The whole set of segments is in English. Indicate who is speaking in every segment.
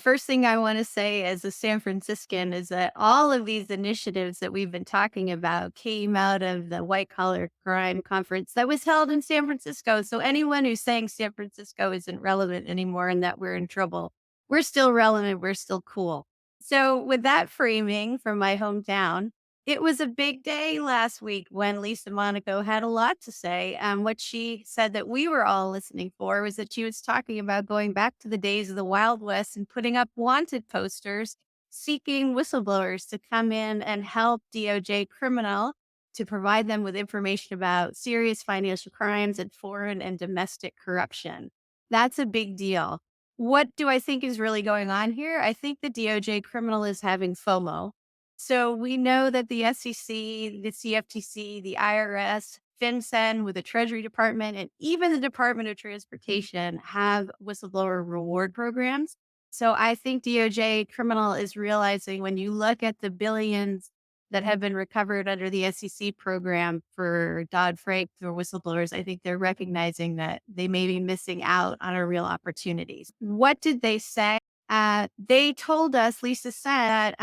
Speaker 1: First thing I want to say as a San Franciscan is that all of these initiatives that we've been talking about came out of the white collar crime conference that was held in San Francisco. So anyone who's saying San Francisco isn't relevant anymore and that we're in trouble, we're still relevant. We're still cool. So with that framing from my hometown, it was a big day last week when Lisa Monaco had a lot to say. What she said that we were all listening for was that she was talking about going back to the days of the Wild West and putting up wanted posters seeking whistleblowers to come in and help DOJ criminal to provide them with information about serious financial crimes and foreign and domestic corruption. That's a big deal. What do I think is really going on here? I think the DOJ criminal is having FOMO. So we know that the SEC, the CFTC, the IRS, FinCEN with the Treasury Department, and even the Department of Transportation have whistleblower reward programs. So I think DOJ criminal is realizing when you look at the billions that have been recovered under the SEC program for Dodd-Frank for whistleblowers, I think they're recognizing that they may be missing out on a real opportunities. What did they say? They told us, Lisa said,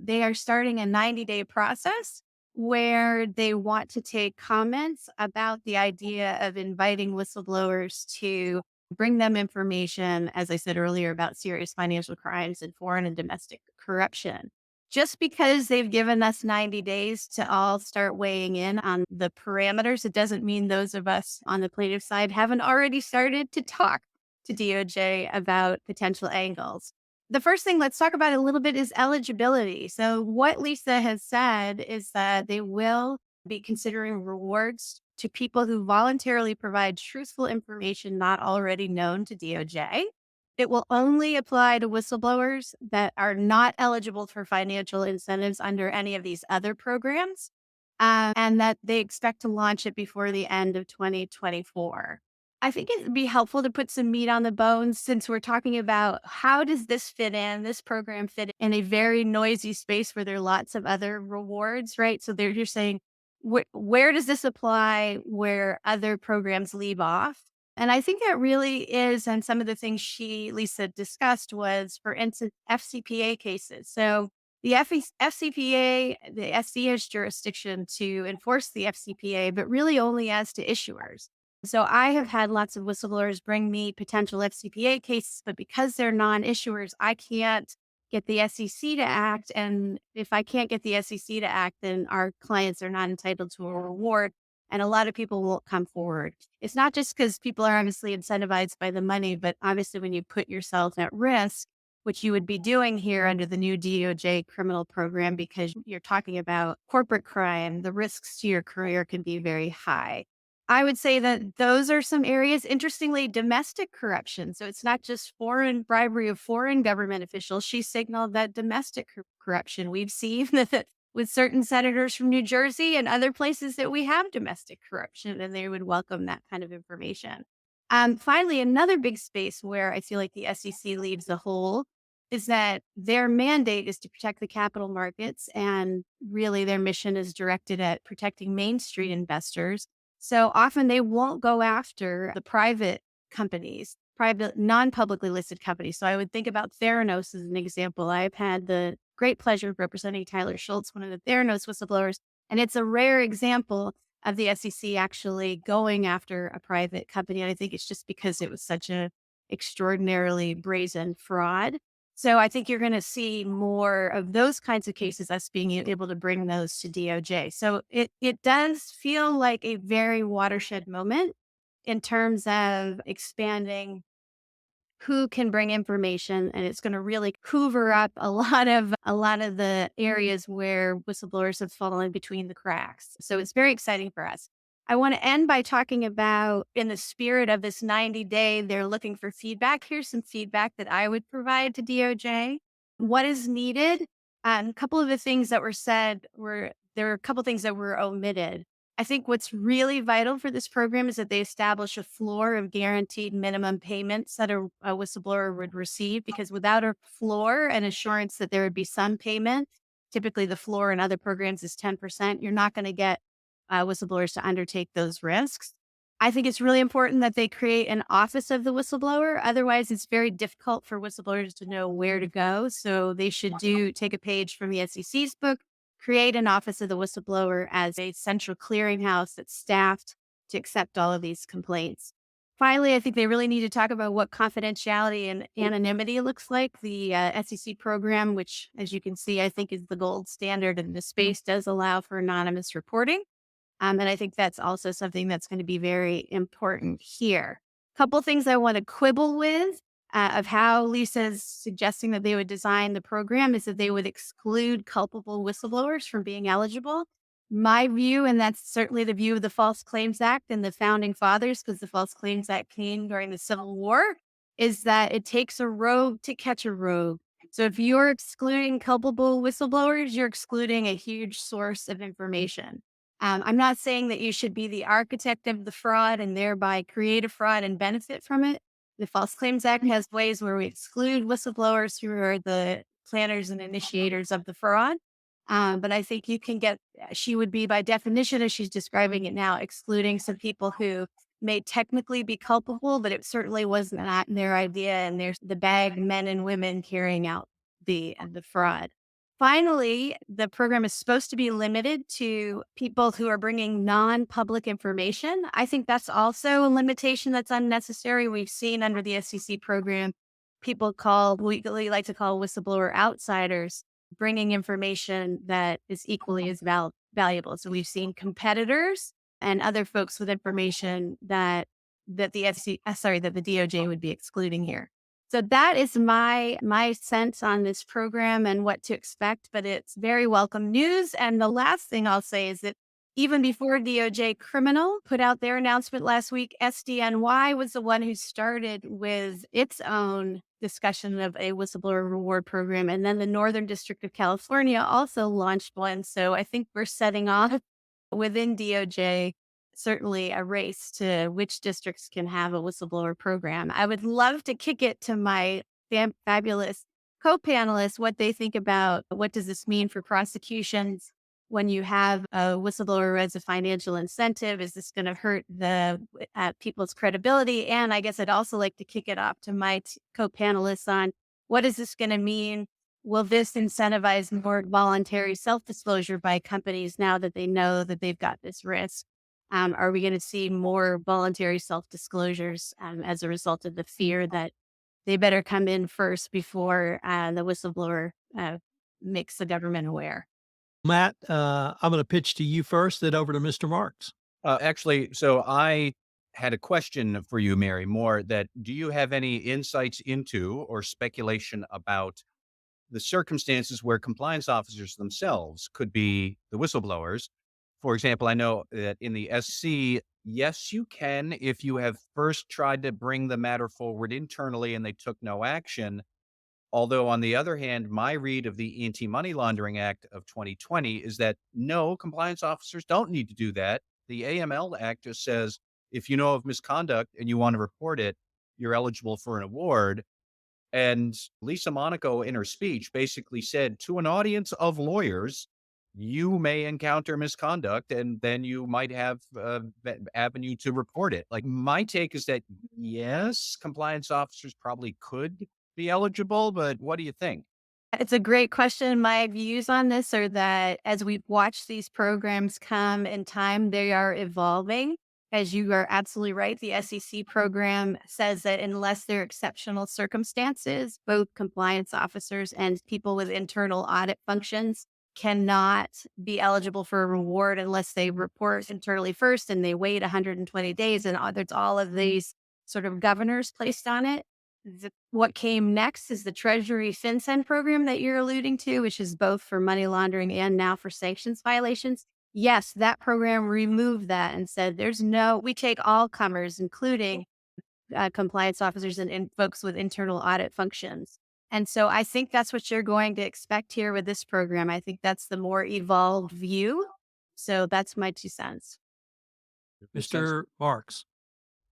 Speaker 1: they are starting a 90-day process where they want to take comments about the idea of inviting whistleblowers to bring them information, as I said earlier, about serious financial crimes and foreign and domestic corruption. Just because they've given us 90 days to all start weighing in on the parameters, it doesn't mean those of us on the plaintiff side haven't already started to talk to DOJ about potential angles. The first thing let's talk about a little bit is eligibility. So, what Lisa has said is that they will be considering rewards to people who voluntarily provide truthful information not already known to DOJ. It will only apply to whistleblowers that are not eligible for financial incentives under any of these other programs, and that they expect to launch it before the end of 2024. I think it'd be helpful to put some meat on the bones since we're talking about how does this fit in, this program fit in a very noisy space where there are lots of other rewards, right? So they're just saying, where does this apply where other programs leave off? And I think that really is, and some of the things Lisa discussed was, for instance, FCPA cases. So the FCPA, the SC has jurisdiction to enforce the FCPA, but really only as to issuers. So I have had lots of whistleblowers bring me potential FCPA cases, but because they're non-issuers, I can't get the SEC to act. And if I can't get the SEC to act, then our clients are not entitled to a reward. And a lot of people won't come forward. It's not just because people are obviously incentivized by the money, but obviously when you put yourself at risk, which you would be doing here under the new DOJ criminal program, because you're talking about corporate crime, the risks to your career can be very high. I would say that those are some areas. Interestingly, domestic corruption. So it's not just foreign bribery of foreign government officials. She signaled that domestic corruption. We've seen that with certain senators from New Jersey and other places that we have domestic corruption, and they would welcome that kind of information. Finally, another big space where I feel like the SEC leaves a hole is that their mandate is to protect the capital markets, and really their mission is directed at protecting Main Street investors. So often they won't go after the private companies, private, non-publicly listed companies. So I would think about Theranos as an example. I've had the great pleasure of representing Tyler Schultz, one of the Theranos whistleblowers, and it's a rare example of the SEC actually going after a private company. And I think it's just because it was such a extraordinarily brazen fraud. So I think you're going to see more of those kinds of cases, us being able to bring those to DOJ. So it does feel like a very watershed moment in terms of expanding who can bring information, and it's going to really hoover up a lot of the areas where whistleblowers have fallen between the cracks. So it's very exciting for us. I want to end by talking about, in the spirit of this 90-day, they're looking for feedback. Here's some feedback that I would provide to DOJ. What is needed? A couple of the things that were said there were a couple things that were omitted. I think what's really vital for this program is that they establish a floor of guaranteed minimum payments that a whistleblower would receive, because without a floor and assurance that there would be some payment, typically the floor in other programs is 10%, you're not going to get whistleblowers to undertake those risks. I think it's really important that they create an office of the whistleblower. Otherwise, it's very difficult for whistleblowers to know where to go. So they should take a page from the SEC's book, create an office of the whistleblower as a central clearinghouse that's staffed to accept all of these complaints. Finally, I think they really need to talk about what confidentiality and anonymity looks like. The SEC program, which, as you can see, I think is the gold standard in the space, does allow for anonymous reporting. And I think that's also something that's going to be very important here. Couple things I want to quibble with of how Lisa's suggesting that they would design the program is that they would exclude culpable whistleblowers from being eligible. My view, and that's certainly the view of the False Claims Act and the founding fathers, because the False Claims Act came during the Civil War, is that it takes a rogue to catch a rogue. So if you're excluding culpable whistleblowers, you're excluding a huge source of information. I'm not saying that you should be the architect of the fraud and thereby create a fraud and benefit from it. The False Claims Act has ways where we exclude whistleblowers who are the planners and initiators of the fraud. But I think you can get, she would be by definition, as she's describing it now, excluding some people who may technically be culpable, but it certainly wasn't not their idea. And there's the bag men and women carrying out the fraud. Finally, the program is supposed to be limited to people who are bringing non-public information. I think that's also a limitation that's unnecessary. We've seen under the SEC program, we like to call whistleblower outsiders, bringing information that is equally as valuable. So we've seen competitors and other folks with information that the DOJ would be excluding here. So that is my sense on this program and what to expect, but it's very welcome news. And the last thing I'll say is that even before DOJ Criminal put out their announcement last week, SDNY was the one who started with its own discussion of a whistleblower reward program. And then the Northern District of California also launched one. So I think we're setting off within DOJ certainly a race to which districts can have a whistleblower program. I would love to kick it to my fabulous co-panelists, what they think about what does this mean for prosecutions when you have a whistleblower as a financial incentive. Is this going to hurt the people's credibility? And I guess I'd also like to kick it off to my co-panelists on what is this going to mean. Will this incentivize more voluntary self-disclosure by companies now that they know that they've got this risk? Are we going to see more voluntary self-disclosures as a result of the fear that they better come in first before the whistleblower makes the government aware?
Speaker 2: Matt, I'm going to pitch to you first, then over to Mr. Marks.
Speaker 3: Actually, so I had a question for you, Mary, more that do you have any insights into or speculation about the circumstances where compliance officers themselves could be the whistleblowers? For example, I know that in the SC, yes, you can if you have first tried to bring the matter forward internally and they took no action. Although, on the other hand, my read of the Anti-Money Laundering Act of 2020 is that no, compliance officers don't need to do that. The AML Act just says if you know of misconduct and you want to report it, you're eligible for an award. And Lisa Monaco, in her speech, basically said to an audience of lawyers, you may encounter misconduct and then you might have an avenue to report it. Like, my take is that, yes, compliance officers probably could be eligible, but what do you think?
Speaker 1: It's a great question. My views on this are that as we watch these programs come in time, they are evolving. As you are absolutely right, the SEC program says that unless there are exceptional circumstances, both compliance officers and people with internal audit functions cannot be eligible for a reward unless they report internally first and they wait 120 days. And there's all of these sort of governors placed on it. What came next is the Treasury FinCEN program that you're alluding to, which is both for money laundering and now for sanctions violations. Yes, that program removed that and said we take all comers, including compliance officers and folks with internal audit functions. And so I think that's what you're going to expect here with this program. I think that's the more evolved view. So that's my 2 cents.
Speaker 3: Makes sense.
Speaker 2: Mr. Marks.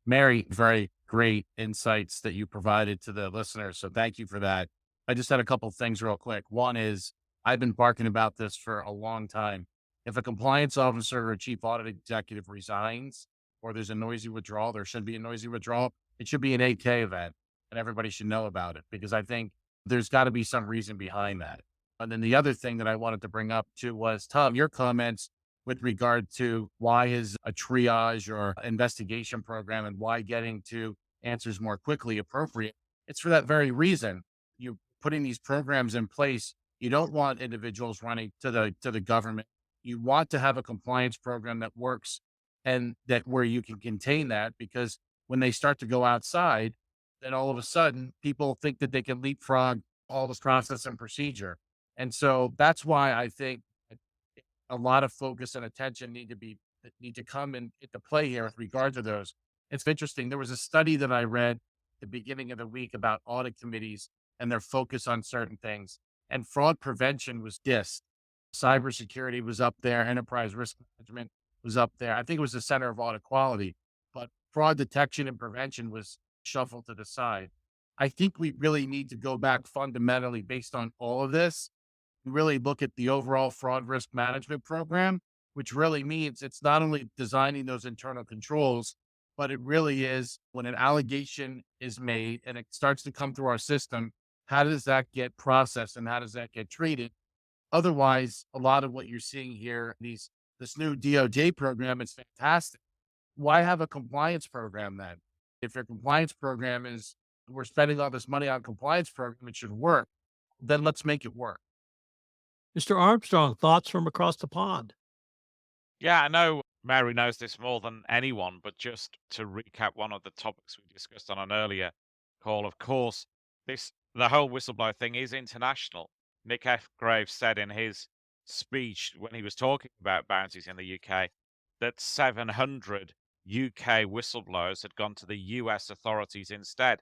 Speaker 4: Mary, very great insights that you provided to the listeners. So thank you for that. I just had a couple of things real quick. One is I've been barking about this for a long time. If a compliance officer or chief audit executive resigns, or there's a noisy withdrawal, there should be a noisy withdrawal. It should be an 8K event and everybody should know about it because I think there's got to be some reason behind that. And then the other thing that I wanted to bring up too was Tom, your comments with regard to why is a triage or investigation program and why getting to answers more quickly appropriate. It's for that very reason. You putting these programs in place. You don't want individuals running to the government. You want to have a compliance program that works and that where you can contain that because when they start to go outside, then all of a sudden people think that they can leapfrog all the process and procedure. And so that's why I think a lot of focus and attention need to come into play here with regard to those. It's interesting. There was a study that I read at the beginning of the week about audit committees and their focus on certain things. And fraud prevention was dissed. Cybersecurity was up there. Enterprise risk management was up there. I think it was the center of audit quality, but fraud detection and prevention was shuffled to the side. I think we really need to go back fundamentally based on all of this really look at the overall fraud risk management program, which really means it's not only designing those internal controls, but it really is when an allegation is made and it starts to come through our system, how does that get processed and how does that get treated? Otherwise, a lot of what you're seeing here, this new DOJ program is fantastic. Why have a compliance program then? If your compliance program is we're spending all this money on compliance program, it should work. Then let's make it work.
Speaker 2: Mr. Armstrong, thoughts from across the pond?
Speaker 5: Yeah, I know Mary knows this more than anyone, but just to recap one of the topics we discussed on an earlier call, of course, the whole whistleblower thing is international. Nick F. Graves said in his speech when he was talking about bounties in the UK that 700 UK whistleblowers had gone to the US authorities instead.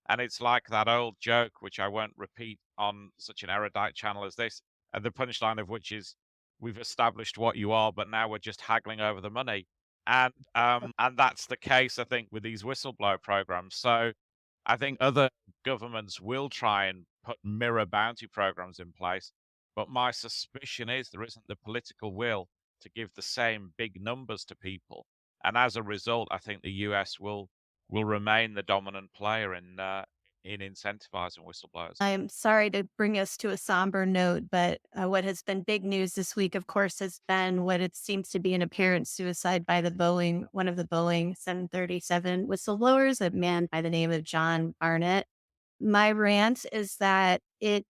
Speaker 5: And it's like that old joke, which I won't repeat on such an erudite channel as this, and the punchline of which is we've established what you are, but now we're just haggling over the money. And that's the case, I think, with these whistleblower programs. So I think other governments will try and put mirror bounty programs in place. But my suspicion is there isn't the political will to give the same big numbers to people. And as a result, I think the US will remain the dominant player in incentivizing whistleblowers.
Speaker 1: I'm sorry to bring us to a somber note, but what has been big news this week, of course, has been what it seems to be an apparent suicide by one of the Boeing 737 whistleblowers, a man by the name of John Barnett. My rant is that it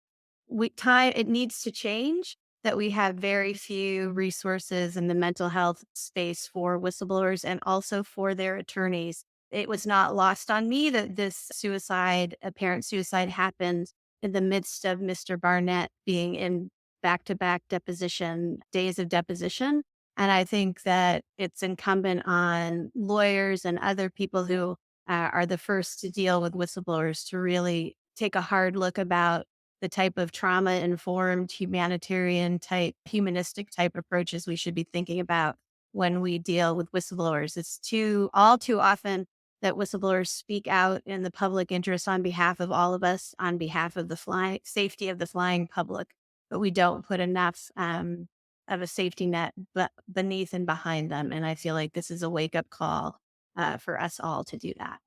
Speaker 1: needs to change, that we have very few resources in the mental health space for whistleblowers and also for their attorneys. It was not lost on me that this apparent suicide happened in the midst of Mr. Barnett being in back-to-back days of deposition. And I think that it's incumbent on lawyers and other people who are the first to deal with whistleblowers to really take a hard look about the type of trauma informed, humanistic type approaches we should be thinking about when we deal with whistleblowers. It's all too often that whistleblowers speak out in the public interest on behalf of all of us, on behalf of the safety of the flying public, but we don't put enough of a safety net beneath and behind them. And I feel like this is a wake up call for us all to do that.